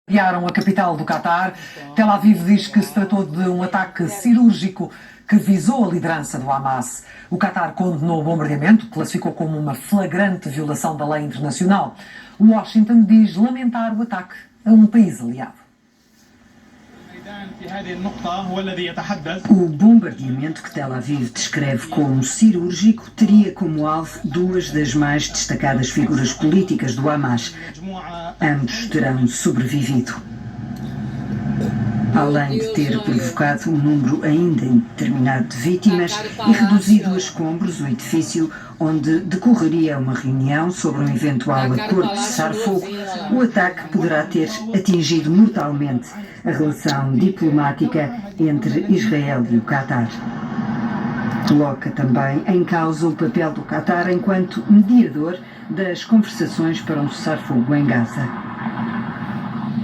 Bombardearam a capital do Catar. Tel Aviv diz que se tratou de um ataque cirúrgico que visou a liderança do Hamas. O Catar condenou o bombardeamento, classificou como uma flagrante violação da lei internacional. Washington diz lamentar o ataque a um país aliado. O bombardeamento que Tel Aviv descreve como cirúrgico teria como alvo duas das mais destacadas figuras políticas do Hamas. Ambos terão sobrevivido. Além de ter provocado um número ainda indeterminado de vítimas e reduzido a escombros o edifício onde decorreria uma reunião sobre um eventual acordo de cessar-fogo, o ataque poderá ter atingido mortalmente a relação diplomática entre Israel e o Catar. Coloca também em causa o papel do Catar enquanto mediador das conversações para um cessar-fogo em Gaza.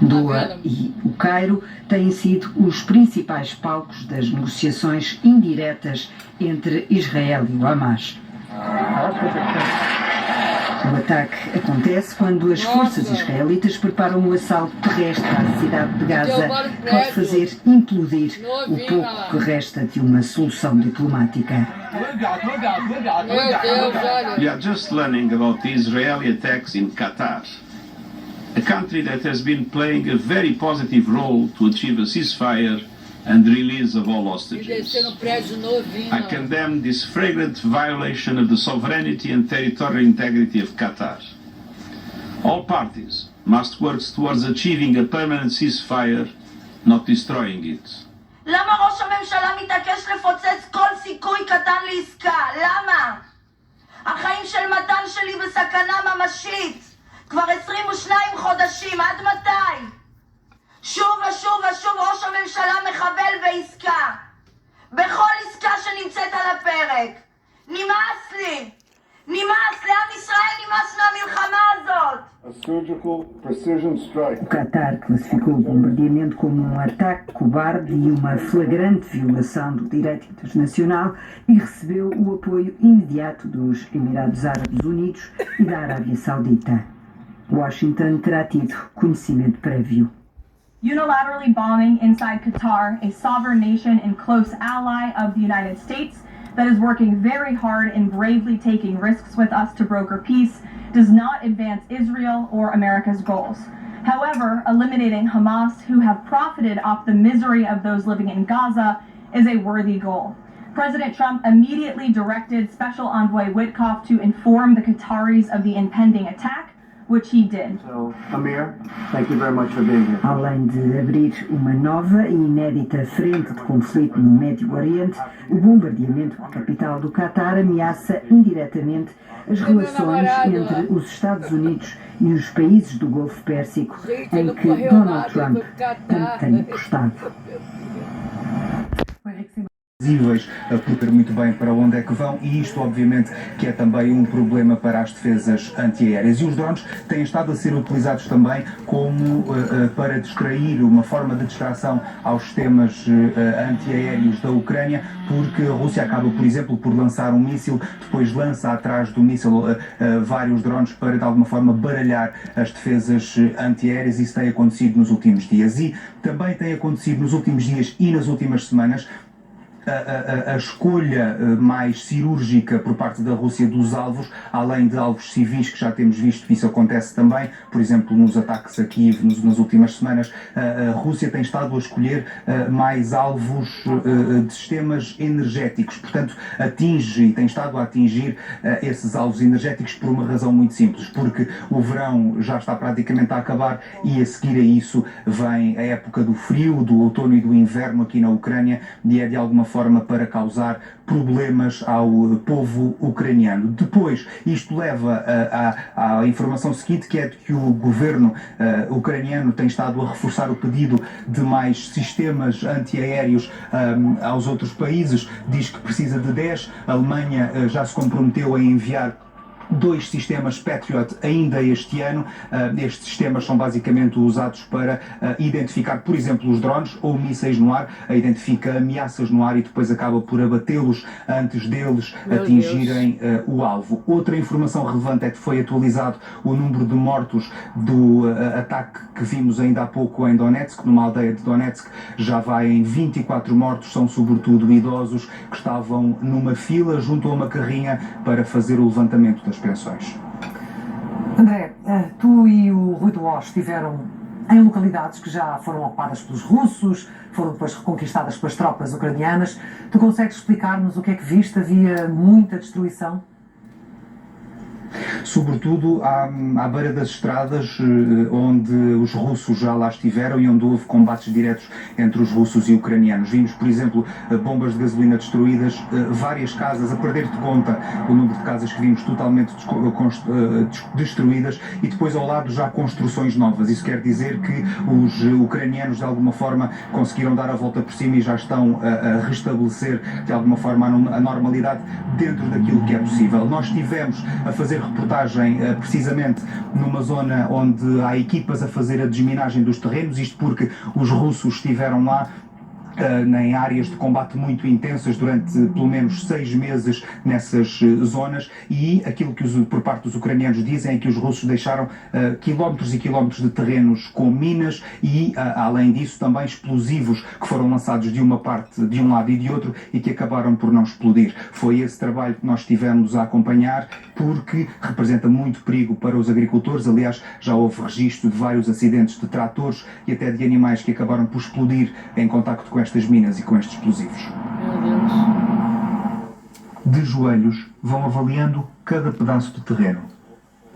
Doha e o Cairo têm sido os principais palcos das negociações indiretas entre Israel e o Hamas. O ataque acontece quando as forças israelitas preparam o assalto terrestre à cidade de Gaza, que pode fazer implodir o pouco que resta de uma solução diplomática. We are just learning about the Israeli attacks in Qatar, a country that has been playing a very positive role to achieve a ceasefire and release of all hostages. I condemn this flagrant violation of the sovereignty and territorial integrity of Qatar. All parties must work towards achieving a permanent ceasefire, not destroying it. למה ראש הממשלה מתעקש לפוצץ כל סיכוי קטן לעסקה? למה? החיים של מתן שלי בסכנה ממשית. כבר 22 חודשים, עד מתי? שוב ושוב ושוב ראש הממשלה מחבל בעסקה. בכל עסקה שנמצאת על הפרק. נמאס לי. נמאס, לעם ישראל נמאס מהמלחמה הזאת. O Qatar classificou o bombardeamento como um ataque cobarde e uma flagrante violação do direito internacional e recebeu o apoio imediato dos Emirados Árabes Unidos e da Arábia Saudita. Washington terá tido conhecimento prévio. Unilaterally bombing inside Qatar, a sovereign nation and close ally of the United States that is working very hard and bravely taking risks with us to broker peace, does not advance Israel or America's goals. However, eliminating Hamas, who have profited off the misery of those living in Gaza, is a worthy goal. President Trump immediately directed Special Envoy Witkoff to inform the Qataris of the impending attack, which he did. So, Amir, thank you very much for being here. Além de abrir uma nova e inédita frente de conflito no Médio Oriente, o bombardeamento da capital do Catar ameaça indiretamente as relações entre os Estados Unidos e os países do Golfo Pérsico, em que Donald Trump tanto tem apostado. Visíveis a poder muito bem para onde é que vão, e isto obviamente que é também um problema para as defesas antiaéreas, e os drones têm estado a ser utilizados também como para distrair, uma forma de distração aos sistemas antiaéreos da Ucrânia, porque a Rússia acaba, por exemplo, por lançar um míssil, depois lança atrás do míssil vários drones para de alguma forma baralhar as defesas antiaéreas. Isso tem acontecido nos últimos dias, e também tem acontecido nos últimos dias e nas últimas semanas a escolha mais cirúrgica por parte da Rússia dos alvos, além de alvos civis, que já temos visto que isso acontece também, por exemplo, nos ataques a Kiev nas últimas semanas. A Rússia tem estado a escolher mais alvos de sistemas energéticos, portanto atinge e tem estado a atingir esses alvos energéticos por uma razão muito simples, porque o verão já está praticamente a acabar e a seguir a isso vem a época do frio, do outono e do inverno aqui na Ucrânia, e é de alguma forma para causar problemas ao povo ucraniano. Depois, isto leva à informação seguinte, que é de que o governo ucraniano tem estado a reforçar o pedido de mais sistemas antiaéreos aos outros países. Diz que precisa de 10. A Alemanha já se comprometeu a enviar 2 sistemas Patriot ainda este ano. Estes sistemas são basicamente usados para identificar, por exemplo, os drones ou mísseis no ar, identifica ameaças no ar e depois acaba por abatê-los antes deles atingirem o alvo. Outra informação relevante é que foi atualizado o número de mortos do ataque que vimos ainda há pouco em Donetsk, numa aldeia de Donetsk, já vai em 24 mortos, são sobretudo idosos que estavam numa fila junto a uma carrinha para fazer o levantamento das pensões. André, tu e o Rui do Oz estiveram em localidades que já foram ocupadas pelos russos, foram depois reconquistadas pelas tropas ucranianas. Tu consegues explicar-nos o que é que viste? Havia muita destruição? Sobretudo à beira das estradas, onde os russos já lá estiveram e onde houve combates diretos entre os russos e ucranianos. Vimos, por exemplo, bombas de gasolina destruídas, várias casas, a perder de conta o número de casas que vimos totalmente destruídas, e depois ao lado já construções novas. Isso quer dizer que os ucranianos de alguma forma conseguiram dar a volta por cima e já estão a restabelecer de alguma forma a normalidade dentro daquilo que é possível. Nós estivemos a fazer reportagem precisamente numa zona onde há equipas a fazer a desminagem dos terrenos, isto porque os russos estiveram lá em áreas de combate muito intensas durante pelo menos 6 meses nessas zonas, e aquilo que por parte dos ucranianos dizem é que os russos deixaram quilómetros e quilómetros de terrenos com minas e, além disso, também explosivos que foram lançados de uma parte, de um lado e de outro, e que acabaram por não explodir. Foi esse trabalho que nós estivemos a acompanhar, porque representa muito perigo para os agricultores. Aliás, já houve registro de vários acidentes de tratores e até de animais que acabaram por explodir em contacto com estas minas e com estes explosivos. Meu Deus. De joelhos, vão avaliando cada pedaço de terreno.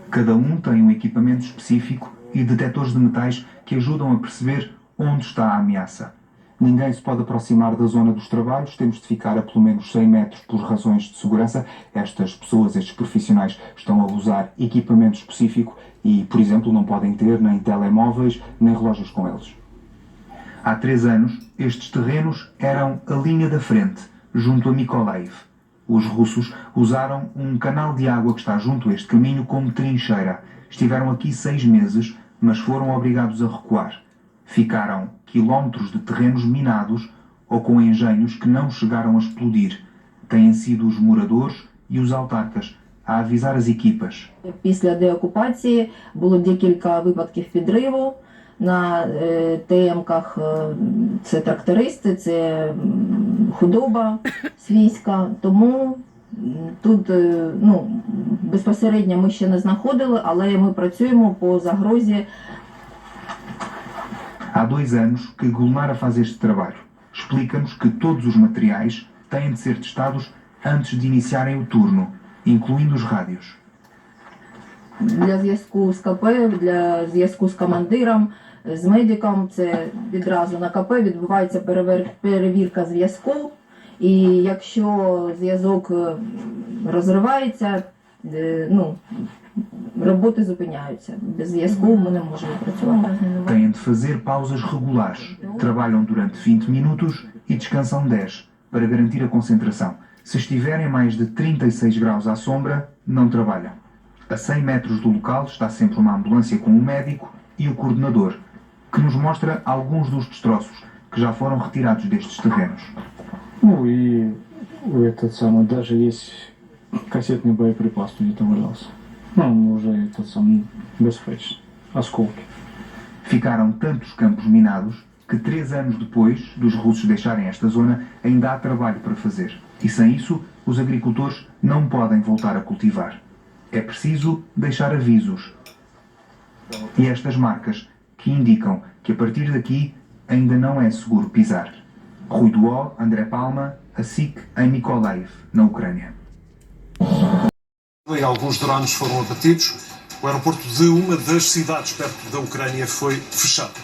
Cada um tem um equipamento específico e detectores de metais que ajudam a perceber onde está a ameaça. Ninguém se pode aproximar da zona dos trabalhos, temos de ficar a pelo menos 100 metros por razões de segurança. Estas pessoas, estes profissionais, estão a usar equipamento específico e, por exemplo, não podem ter nem telemóveis nem relógios com eles. Há 3 anos, estes terrenos eram a linha da frente, junto a Mykolaiv. Os russos usaram um canal de água que está junto a este caminho como trincheira. Estiveram aqui 6 meses, mas foram obrigados a recuar. Ficaram quilómetros de terrenos minados ou com engenhos que não chegaram a explodir. Têm sido os moradores e os autarcas a avisar as equipas. Після деокупації було декілька випадків підриву. На ТМ-ках це трактористи, це худоба свійська, тому тут безпосередньо ми ще не знаходили, але ми працюємо по загрозі. Há 2 anos que Gulnara faz este trabalho. Explica-nos que todos os materiais têm de ser testados antes de iniciarem o turno, incluindo os rádios. Для зв'язку з КП, для зв'язку з командиром, з медиком, це відразу на КП відбувається перевірка зв'язку, і якщо зв'язок розривається, роботи зупиняються. Без зв'язку ми не можемо працювати. Têm de fazer pausas regulares. Trabalham durante 20 minutos e descansam 10, para garantir a concentração. Se estiverem mais de 36 graus à sombra, não trabalham. A 100 metros do local está sempre uma ambulância com um médico e o coordenador, que nos mostra alguns dos destroços que já foram retirados destes terrenos. И даже есть кассетный боеприпас не там валялся. Уже безпечно. Осколки. Ficaram tantos campos minados que 3 anos depois dos russos deixarem esta zona ainda há trabalho para fazer. E sem isso, os agricultores não podem voltar a cultivar. É preciso deixar avisos. E estas marcas que indicam que a partir daqui ainda não é seguro pisar. Rui do O, André Palma, a SIC em Mykolaiv, na Ucrânia. E alguns drones foram abatidos. O aeroporto de uma das cidades perto da Ucrânia foi fechado.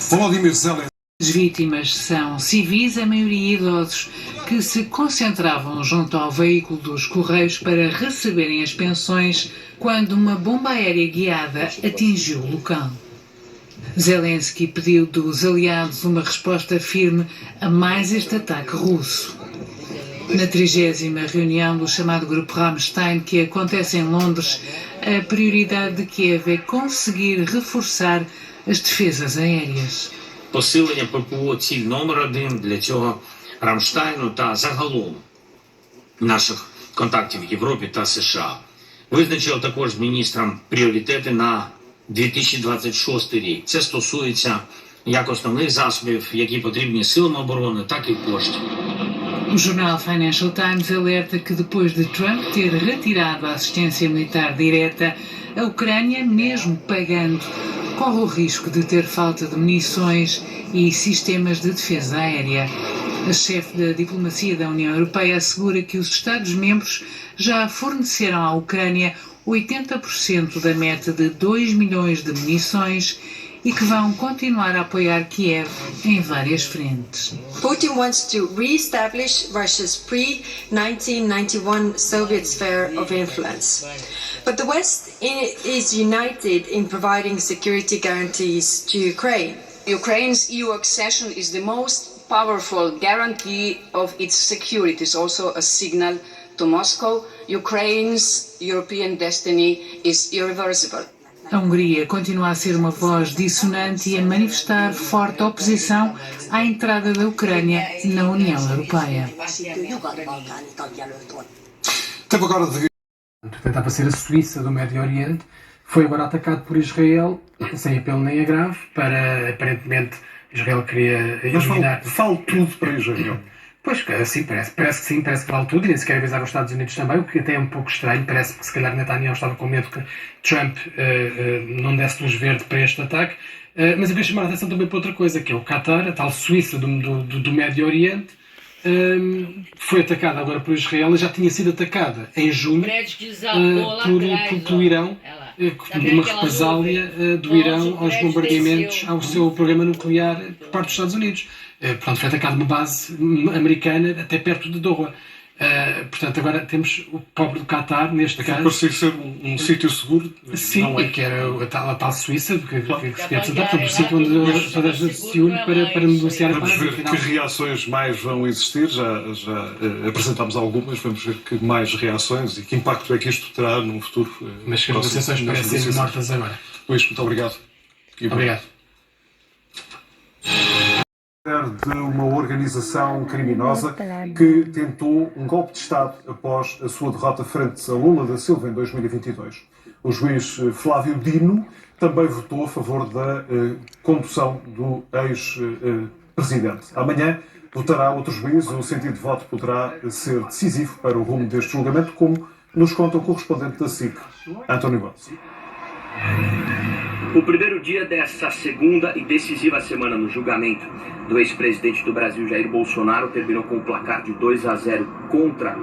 Volodymyr Zelensky. As vítimas são civis, a maioria idosos, que se concentravam junto ao veículo dos Correios para receberem as pensões quando uma bomba aérea guiada atingiu o local. Zelensky pediu dos aliados uma resposta firme a mais este ataque russo. Na 30ª reunião do chamado Grupo Rammstein, que acontece em Londres, a prioridade de Kiev é conseguir reforçar as defesas aéreas. Посилення ППО – ціль номер один для цього Рамштайну та загалом наших контактів в Європі та США. Визначили також міністрам пріоритети на 2026 рік. Це стосується як основних засобів, які потрібні силам оборони, так і коштів. O jornal Financial Times alerta que depois de Trump ter retirado a assistência militar direta, a Ucrânia, mesmo pagando, corre o risco de ter falta de munições e sistemas de defesa aérea. A chefe da diplomacia da União Europeia assegura que os Estados-membros já forneceram à Ucrânia 80% da meta de 2 milhões de munições e que vão continuar a apoiar Kiev em várias frentes. Putin wants to re-establish Russia's pre-1991 Soviet sphere of influence. But the West is united in providing security guarantees to Ukraine. Ukraine's EU accession is the most powerful guarantee of its security. It is also a signal to Moscow. Ukraine's European destiny is irreversible. A Hungria continua a ser uma voz dissonante e a manifestar forte oposição à entrada da Ucrânia na União Europeia. Tempo agora de... Tentava ser a Suíça do Médio Oriente, foi agora atacado por Israel, sem apelo nem agravo, para, aparentemente, Israel queria eliminar... Mas falo tudo para Israel. Pois, sim, parece que sim, parece que vale tudo, e nem sequer avisava os Estados Unidos também, o que até é um pouco estranho, parece que se calhar Netanyahu estava com medo que Trump não desse luz verde para este ataque, mas eu queria chamar a atenção também para outra coisa, que é o Qatar, a tal Suíça do Médio Oriente, foi atacada agora por Israel e já tinha sido atacada em junho pelo Irão, numa represália do Irão aos bombardeamentos ao seu programa nuclear por parte dos Estados Unidos. Portanto, foi atacada uma base americana até perto de Doha. Portanto, agora temos o pobre do Qatar, neste caso. Parecia ser um sítio seguro. Sim, não é? Que era a tal Suíça, que portanto, o sítio onde toda a gente se une para negociar a paz. Vamos ver que reações mais vão existir, já apresentámos algumas, vamos ver que mais reações e que impacto é que isto terá no futuro. Mas que as negociações parecem mortas agora. Luís, muito obrigado. Obrigado. De uma organização criminosa que tentou um golpe de Estado após a sua derrota frente a Lula da Silva em 2022. O juiz Flávio Dino também votou a favor da condução do ex-presidente. Amanhã votará outro juiz, o sentido de voto poderá ser decisivo para o rumo deste julgamento, como nos conta o correspondente da SIC, António Gomes. O primeiro dia dessa segunda e decisiva semana no julgamento do ex-presidente do Brasil, Jair Bolsonaro, terminou com um placar de 2-0 contra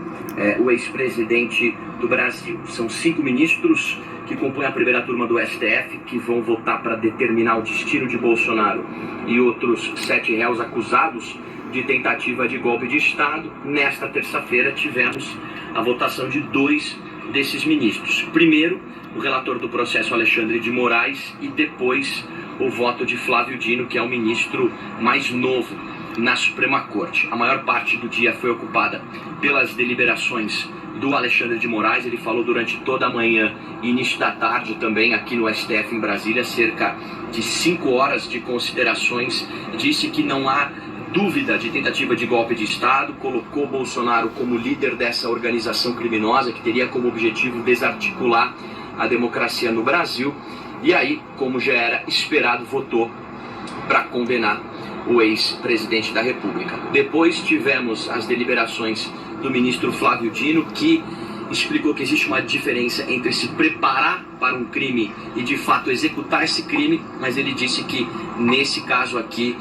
o ex-presidente do Brasil. São 5 ministros que compõem a primeira turma do STF que vão votar para determinar o destino de Bolsonaro e outros 7 réus acusados de tentativa de golpe de Estado. Nesta terça-feira tivemos a votação de 2 desses ministros. Primeiro, o relator do processo, Alexandre de Moraes, e depois o voto de Flávio Dino, que é o ministro mais novo na Suprema Corte. A maior parte do dia foi ocupada pelas deliberações do Alexandre de Moraes. Ele falou durante toda a manhã e início da tarde também aqui no STF em Brasília, cerca de 5 horas de considerações. Disse que não há dúvida de tentativa de golpe de Estado, colocou Bolsonaro como líder dessa organização criminosa que teria como objetivo desarticular a democracia no Brasil, e aí, como já era esperado, votou para condenar o ex-presidente da República. Depois tivemos as deliberações do ministro Flávio Dino, que explicou que existe uma diferença entre se preparar para um crime e de fato executar esse crime, mas ele disse que nesse caso aqui,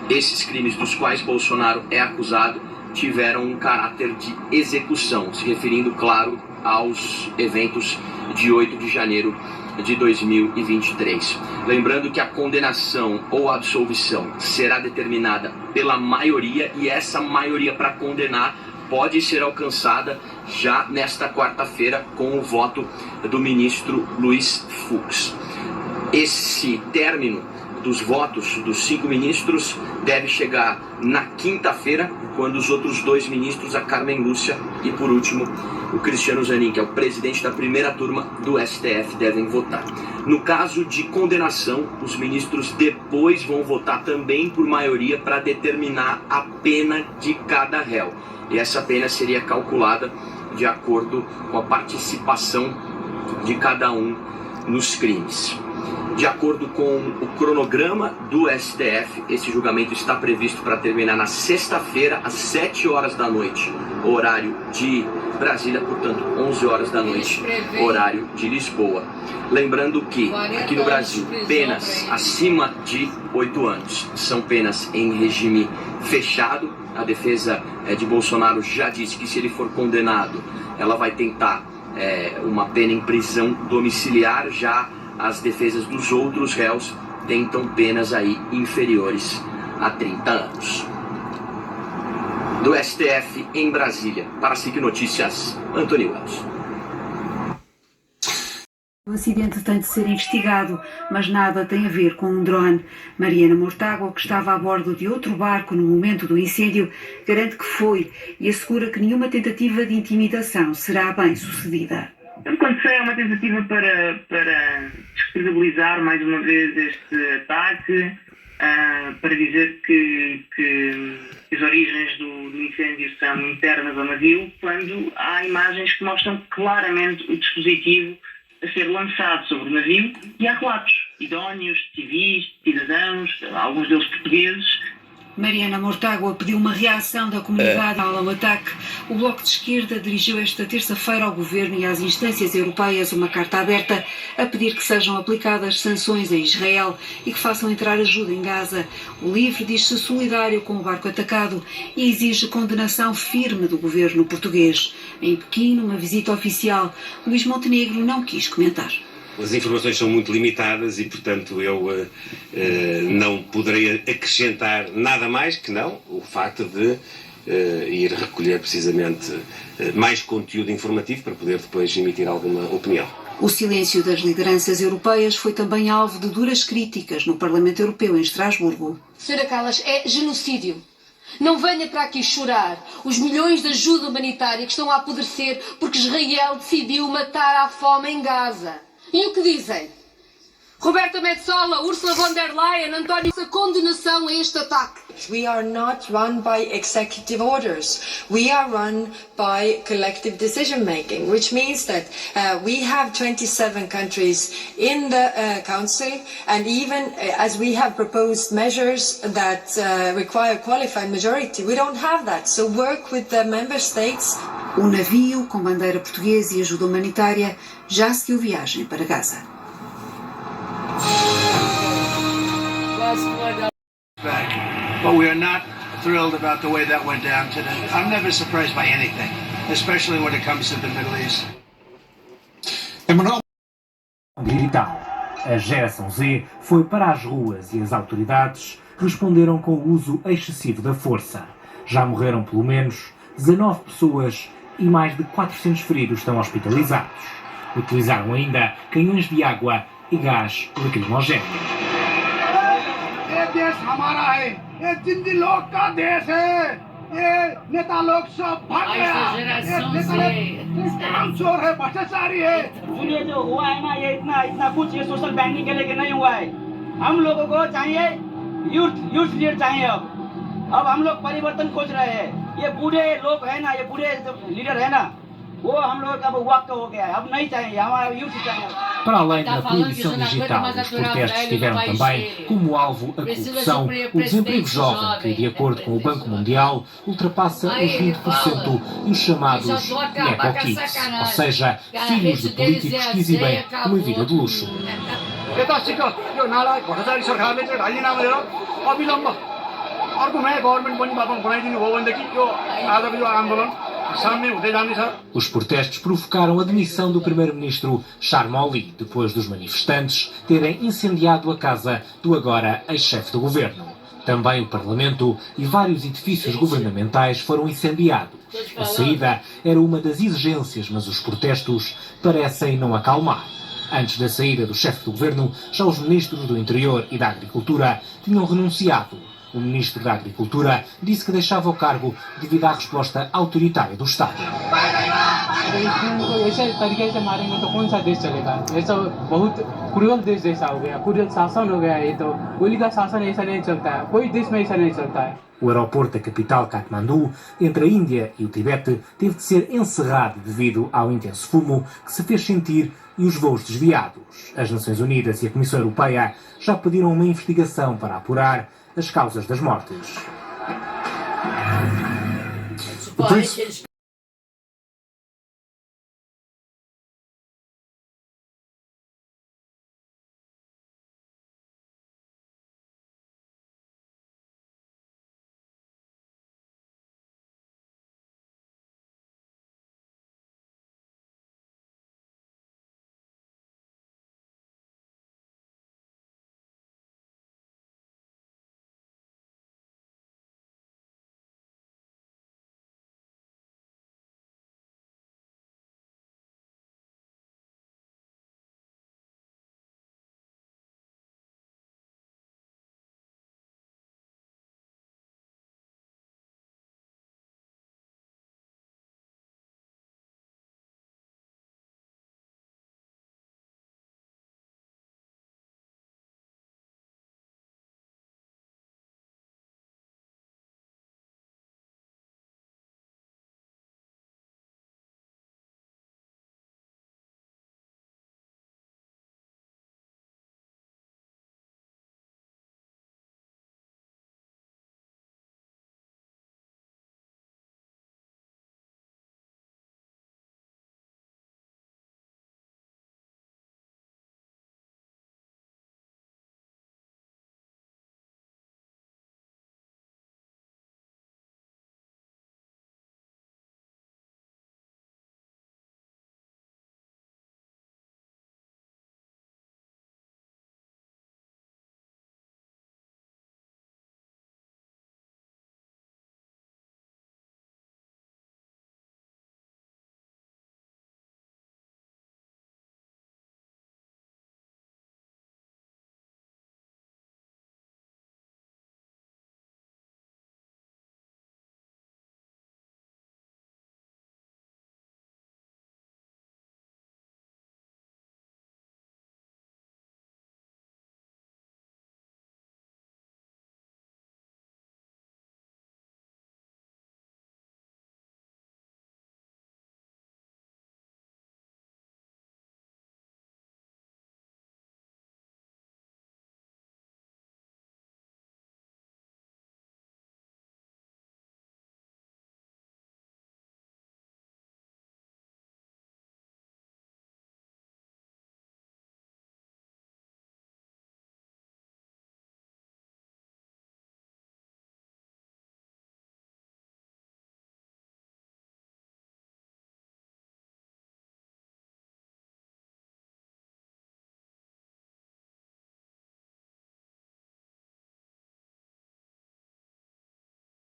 esses crimes dos quais Bolsonaro é acusado tiveram um caráter de execução, se referindo, claro, aos eventos de 8 de janeiro de 2023. Lembrando que a condenação ou absolvição será determinada pela maioria, e essa maioria para condenar pode ser alcançada já nesta quarta-feira com o voto do ministro Luiz Fux. Esse término dos votos dos 5 ministros deve chegar na quinta-feira, quando os outros 2 ministros, a Carmen Lúcia e, por último, o Cristiano Zanin, que é o presidente da primeira turma do STF, devem votar. No caso de condenação, os ministros depois vão votar também por maioria para determinar a pena de cada réu. E essa pena seria calculada de acordo com a participação de cada um nos crimes. De acordo com o cronograma do STF, esse julgamento está previsto para terminar na sexta-feira, às 7 horas da noite, horário de Brasília, portanto, 11 horas da noite, horário de Lisboa. Lembrando que, aqui no Brasil, penas acima de 8 anos são penas em regime fechado. A defesa de Bolsonaro já disse que, se ele for condenado, ela vai tentar uma pena em prisão domiciliar. Já as defesas dos outros réus tentam penas aí inferiores a 30 anos. Do STF em Brasília, para a SIC Notícias, Antônio Wells. O acidente tem de ser investigado, mas nada tem a ver com um drone. Mariana Mortágua, que estava a bordo de outro barco no momento do incêndio, garante que foi e assegura que nenhuma tentativa de intimidação será bem sucedida. Quando é uma tentativa para descredibilizar mais uma vez este ataque, para dizer que as origens do incêndio são internas ao navio, quando há imagens que mostram claramente o dispositivo a ser lançado sobre o navio, e há relatos idóneos, civis, cidadãos, alguns deles portugueses. Mariana Mortágua pediu uma reação da comunidade ao ataque. O Bloco de Esquerda dirigiu esta terça-feira ao Governo e às instâncias europeias uma carta aberta a pedir que sejam aplicadas sanções a Israel e que façam entrar ajuda em Gaza. O LIVRE diz-se solidário com o barco atacado e exige condenação firme do governo português. Em Pequim, numa visita oficial, Luís Montenegro não quis comentar. As informações são muito limitadas e, portanto, eu não poderei acrescentar nada mais que não o facto de ir recolher precisamente mais conteúdo informativo para poder depois emitir alguma opinião. O silêncio das lideranças europeias foi também alvo de duras críticas no Parlamento Europeu em Estrasburgo. Sra. Callas, é genocídio. Não venha para aqui chorar os milhões de ajuda humanitária que estão a apodrecer porque Israel decidiu matar à fome em Gaza. E o que dizem? Roberta Metsola, Ursula von der Leyen, António, a condenação a este ataque. We are not run by executive orders. We are run by collective decision making, which means that we have 27 countries in the Council, and even as we have proposed measures that require qualified majority, we don't have that. So work with the member states. O navio com bandeira portuguesa e ajuda humanitária já seguiu viagem para Gaza. But we are not thrilled about the way that went down today. I'm never surprised by anything, especially when it comes to the Middle East. Digital. A geração Z foi para as ruas e as autoridades responderam com o uso excessivo da força. Já morreram pelo menos 19 pessoas e mais de 400 feridos estão hospitalizados. Utilizaram ainda canhões de água e gás lacrimogéneo. अब हम लोग परिवर्तन खोज रहे हैं ये बूढ़े लोग हैं ना ये बूढ़े लीडर है ना वो हम लोग अब वक्त हो गया है अब नहीं चाहिए हमारा यूथ चाहिए. Para além da proibição digital, os protestos tiveram também como alvo a corrupção, o desemprego jovem, que, de acordo com o Banco Mundial, ultrapassa os 20%, e os chamados nepo-kids, ou seja, filhos de políticos que exibem uma vida de luxo. Os protestos provocaram a demissão do primeiro-ministro Sharm el-Sheikh, depois dos manifestantes terem incendiado a casa do agora ex-chefe do governo. Também o Parlamento e vários edifícios governamentais foram incendiados. A saída era uma das exigências, mas os protestos parecem não acalmar. Antes da saída do chefe do governo, já os ministros do Interior e da Agricultura tinham renunciado. O ministro da Agricultura disse que deixava o cargo devido à resposta autoritária do Estado. ऐसे तरीके से मारेंगे तो कौन सा देश चलेगा? ये सब बहुत क्रूरल देश जैसा हो गया, क्रूरल शासन हो गया। ये तो गोली का शासन ऐसा नहीं चलता है, कोई देश में ऐसा नहीं चलता है. O aeroporto da capital Katmandu, entre a Índia e o Tibete, teve de ser encerrado devido ao intenso fumo que se fez sentir e os voos desviados. As Nações Unidas e a Comissão Europeia já pediram uma investigação para apurar as causas das mortes. O príncipe